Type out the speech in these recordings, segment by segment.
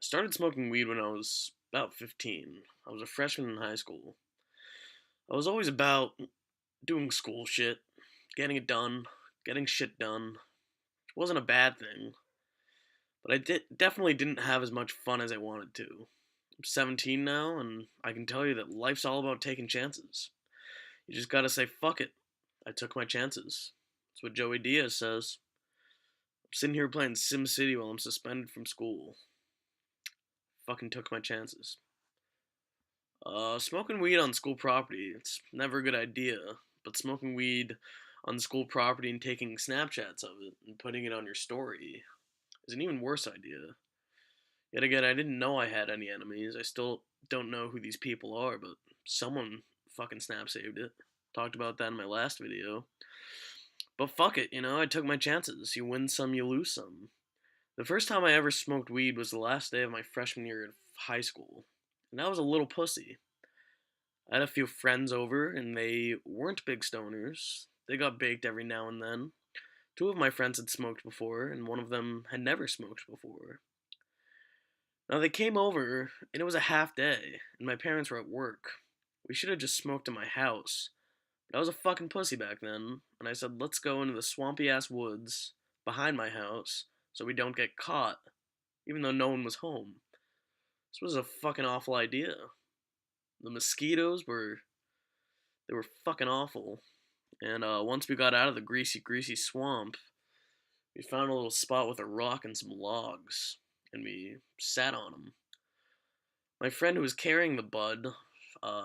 Started smoking weed when I was about 15. I was a freshman in high school. I was always about doing school shit, getting it done, getting shit done. It wasn't a bad thing, but definitely didn't have as much fun as I wanted to. I'm 17 now, and I can tell you that life's all about taking chances. You just gotta say, fuck it. I took my chances. That's what Joey Diaz says. I'm sitting here playing SimCity while I'm suspended from school. Fucking took my chances. Smoking weed on school property, it's never a good idea, but smoking weed on school property and taking Snapchats of it and putting it on your story is an even worse idea. Yet again, I didn't know I had any enemies. I still don't know who these people are, but someone fucking snap saved it. Talked about that in my last video. But fuck it, I took my chances. You win some, you lose some. The first time I ever smoked weed was the last day of my freshman year of high school, and I was a little pussy. I had a few friends over, and they weren't big stoners. They got baked every now and then. Two of my friends had smoked before, and one of them had never smoked before. Now they came over, and it was a half day, and my parents were at work. We should have just smoked in my house, but I was a fucking pussy back then, and I said, let's go into the swampy ass woods behind my house so we don't get caught, even though no one was home. This was a fucking awful idea. The mosquitoes were fucking awful. And once we got out of the greasy swamp, we found a little spot with a rock and some logs, and we sat on them. My friend who was carrying the bud,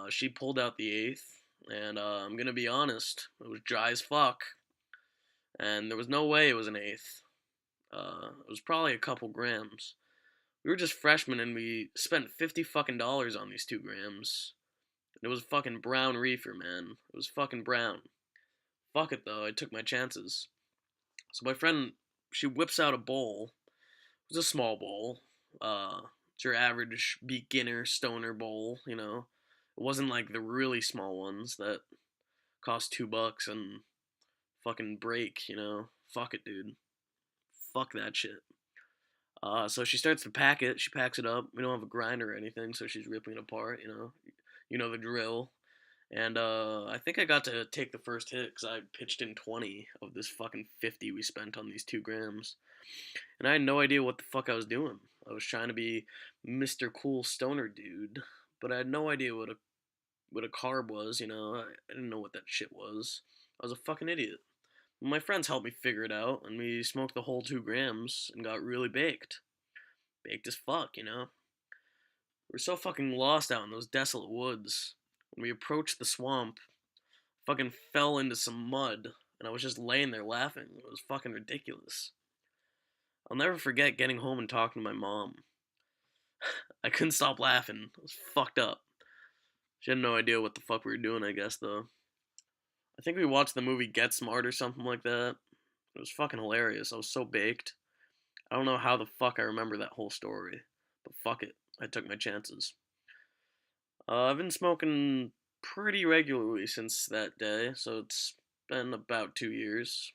she pulled out the eighth, and I'm gonna be honest, it was dry as fuck, and there was no way it was an eighth. It was probably a couple grams. We were just freshmen, and we spent $50 on these 2 grams. And it was fucking brown reefer, man. It was fucking brown. Fuck it though, I took my chances. So my friend, she whips out a bowl. It was a small bowl. It's your average beginner stoner bowl. It wasn't like the really small ones that cost $2 and fucking break. Fuck it, dude. Fuck that shit. So she starts to pack it. She packs it up. We don't have a grinder or anything, so she's ripping it apart. You know the drill. And I think I got to take the first hit because I pitched in 20 of this fucking 50 we spent on these 2 grams. And I had no idea what the fuck I was doing. I was trying to be Mr. Cool Stoner dude, but I had no idea what a carb was. I didn't know what that shit was. I was a fucking idiot. My friends helped me figure it out, and we smoked the whole 2 grams and got really baked. Baked as fuck. We were so fucking lost out in those desolate woods. When we approached the swamp, fucking fell into some mud, and I was just laying there laughing. It was fucking ridiculous. I'll never forget getting home and talking to my mom. I couldn't stop laughing. It was fucked up. She had no idea what the fuck we were doing, I guess, though. I think we watched the movie Get Smart or something like that. It was fucking hilarious. I was so baked. I don't know how the fuck I remember that whole story, but fuck it. I took my chances. I've been smoking pretty regularly since that day, so it's been about 2 years.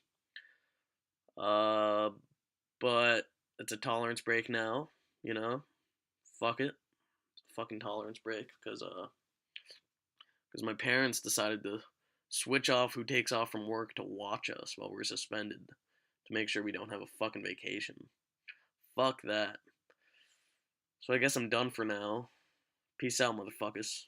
Uh, but it's a tolerance break now. Fuck it. It's a fucking tolerance break because my parents decided to switch off who takes off from work to watch us while we're suspended to make sure we don't have a fucking vacation. Fuck that. So I guess I'm done for now. Peace out, motherfuckers.